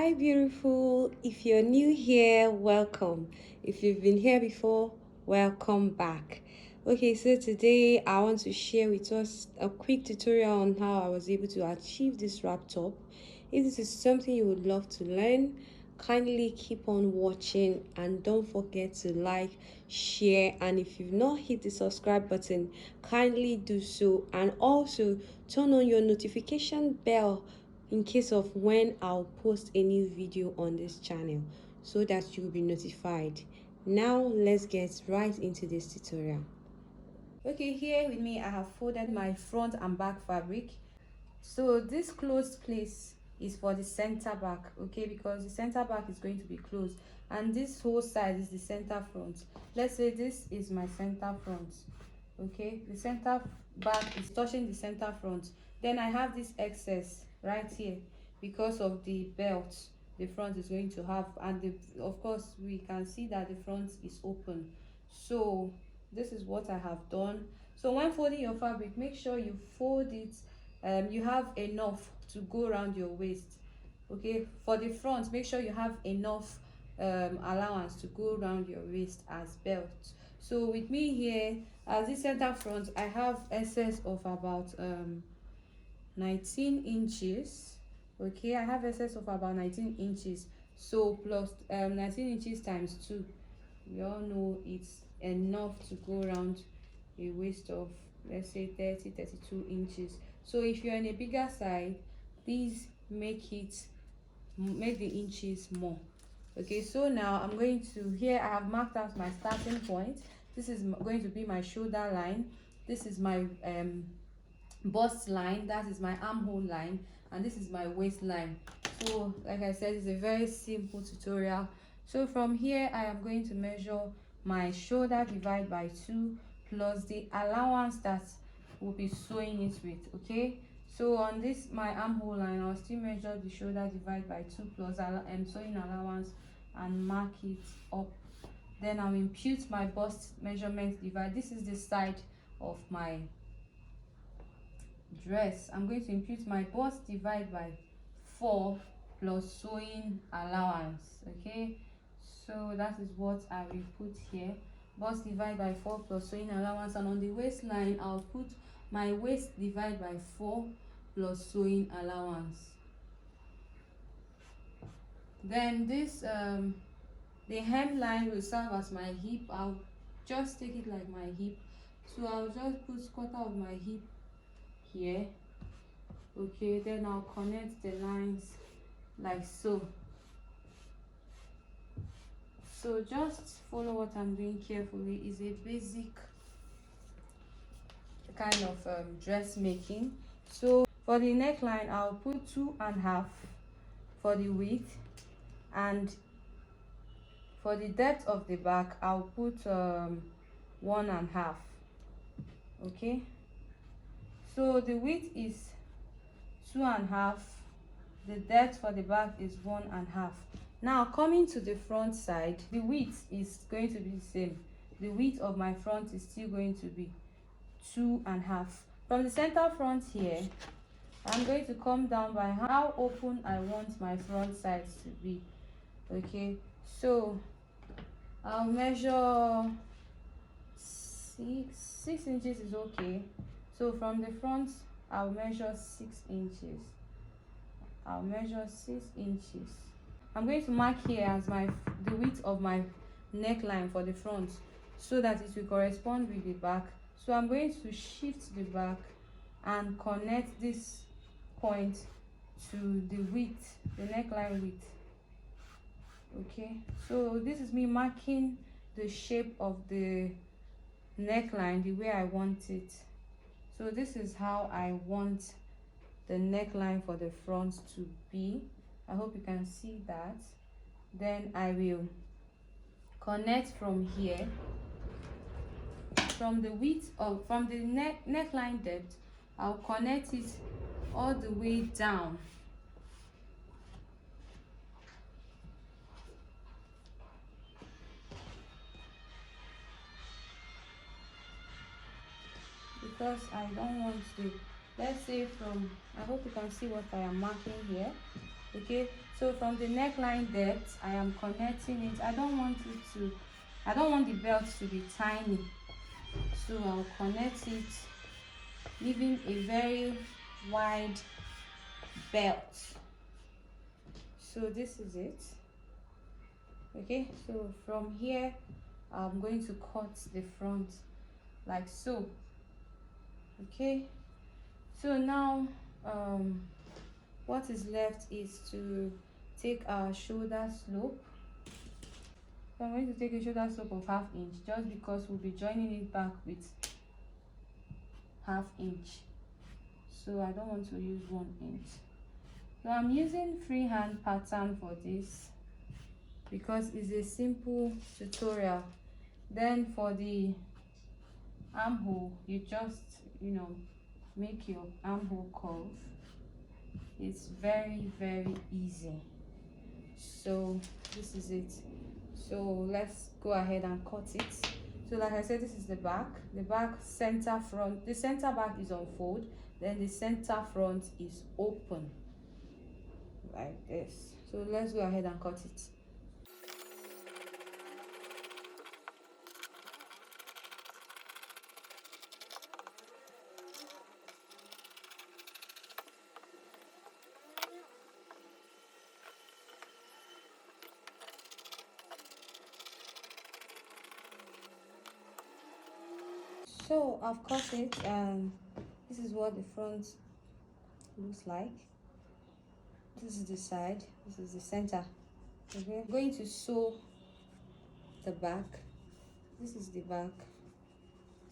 Hi beautiful, if you're new here, welcome. If you've been here before, welcome back. Okay, so today I want to share with us a quick tutorial on how I was able to achieve this wrap top. If this is something you would love to learn, kindly keep on watching and don't forget to like, share, and if you've not hit the subscribe button, kindly do so, and also turn on your notification bell in case of when I'll post a new video on this channel so that you'll be notified. Now let's get right into this tutorial. Okay, here with me I have folded my front and back fabric. So this closed place is for the center back, okay, because the center back is going to be closed and this whole side is the center front. Let's say this is my center front, okay, the center back is touching the center front. Then I have this excess right here because of the belt the front is going to have, and of course we can see that the front is open. So this is what I have done. So when folding your fabric, make sure you fold it, you have enough to go around your waist. Okay, for the front, make sure you have enough allowance to go around your waist as belt. So with me here, as this center front, I have excess of about 19 inches. Okay, I have excess of about 19 inches. So plus 19 inches times 2, we all know it's enough to go around a waist of, let's say, 32 inches. So if you're in a bigger side, please make the inches more. Okay, so now I'm going to, here I have marked out my starting point. This is going to be my shoulder line. This is my bust line, that is my armhole line, and this is my waistline. So like I said, it's a very simple tutorial. So from here I am going to measure my shoulder divide by 2 plus the allowance that will be sewing it with. Okay, so on this my armhole line, I'll still measure the shoulder divide by 2 plus sewing allowance and mark it up. Then I'll impute my bust measurement divide. This is the side of my dress. I'm going to impute my bust divide by 4 plus sewing allowance. Okay, so that is what I will put here, bust divide by 4 plus sewing allowance. And on the waistline, I'll put my waist divide by 4 plus sewing allowance. Then this the hemline will serve as my hip. I'll just take it like my hip, so I'll just put quarter of my hip here. Okay, then I'll connect the lines like so. So just follow what I'm doing carefully. Is a basic kind of dressmaking. So for the neckline, I'll put 2.5 for the width, and for the depth of the back I'll put 1.5. okay, so the width is 2.5, the depth for the back is 1.5. Now coming to the front side, the width is going to be the same. The width of my front is still going to be 2.5. From the center front here, I'm going to come down by how open I want my front sides to be. Okay, so I'll measure 6 inches is okay. So from the front I'll measure 6 inches. I'll measure 6 inches. I'm going to mark here as the width of my neckline for the front, so that it will correspond with the back. So I'm going to shift the back and connect this point to the width, the neckline width. Okay, so this is me marking the shape of the neckline the way I want it. So this is how I want the neckline for the front to be. I hope you can see that. Then I will connect from here, from the width of, from the neckline depth, I'll connect it all the way down. Because I don't want to, let's say from, I hope you can see what I am marking here. Okay, so from the neckline depth I am connecting it. I don't want the belt to be tiny, so I'll connect it, leaving a very wide belt. So this is it. Okay, so from here I'm going to cut the front like so. Okay, so now what is left is to take our shoulder slope. So I'm going to take a shoulder slope of 1/2 inch, just because we'll be joining it back with 1/2 inch, so I don't want to use 1 inch. So I'm using freehand pattern for this because it's a simple tutorial. Then for the armhole, you just make your armhole curve. It's very easy. So this is it. So let's go ahead and cut it. So like I said, this is the back center front. The center back is on fold, then the center front is open like this. So let's go ahead and cut it. So I've cut it, and this is what the front looks like. This is the side, this is the center. Okay, I'm going to sew the back. This is the back.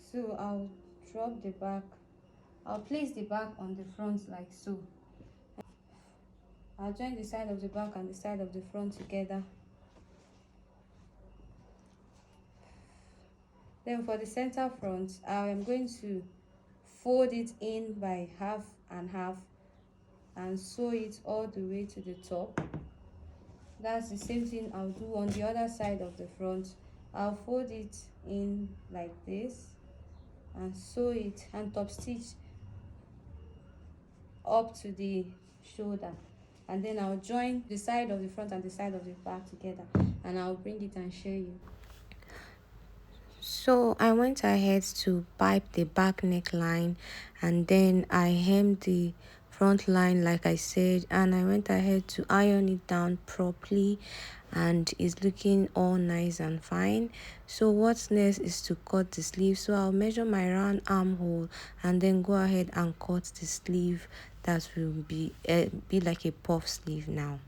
So I'll drop the back, I'll place the back on the front like so. I'll join the side of the back and the side of the front together. Then for the center front, I am going to fold it in by 1/2 and 1/2 and sew it all the way to the top. That's the same thing I'll do on the other side of the front. I'll fold it in like this and sew it and top stitch up to the shoulder, and then I'll join the side of the front and the side of the back together, and I'll bring it and show you. So I went ahead to pipe the back neckline, and then I hemmed the front line like I said, and I went ahead to iron it down properly, and it's looking all nice and fine. So what's next is to cut the sleeve. So I'll measure my round armhole and then go ahead and cut the sleeve. That will be like a puff sleeve now.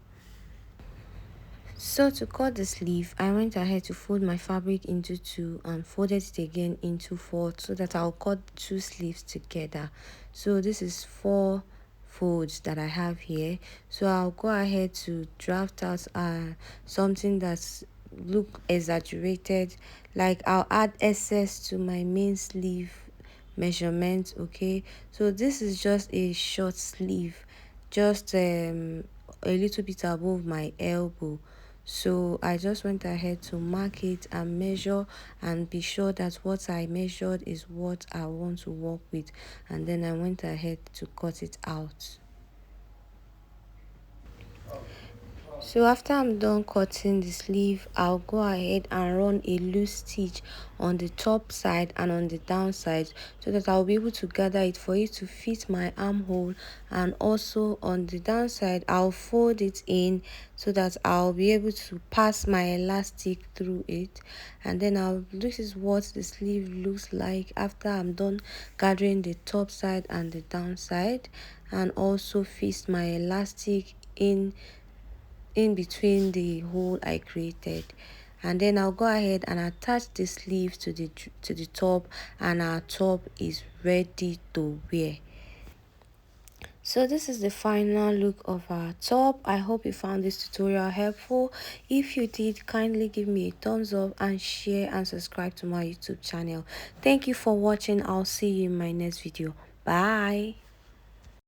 So to cut the sleeve, I went ahead to fold my fabric into 2 and folded it again into 4, so that I'll cut 2 sleeves together. So this is 4 folds that I have here. So I'll go ahead to draft out something that's look exaggerated, like I'll add excess to my main sleeve measurement. Okay, so this is just a short sleeve, just a little bit above my elbow. So I just went ahead to mark it and measure and be sure that what I measured is what I want to work with, and then I went ahead to cut it out. So after I'm done cutting the sleeve, I'll go ahead and run a loose stitch on the top side and on the down side, so that I'll be able to gather it for it to fit my armhole. And also on the down side, I'll fold it in so that I'll be able to pass my elastic through it. And then this is what the sleeve looks like after I'm done gathering the top side and the down side, and also fix my elastic in between the hole I created. And then I'll go ahead and attach the sleeve to the top, and our top is ready to wear. So this is the final look of our top. I hope you found this tutorial helpful. If you did, kindly give me a thumbs up and share and subscribe to my YouTube channel. Thank you for watching. I'll see you in my next video. Bye.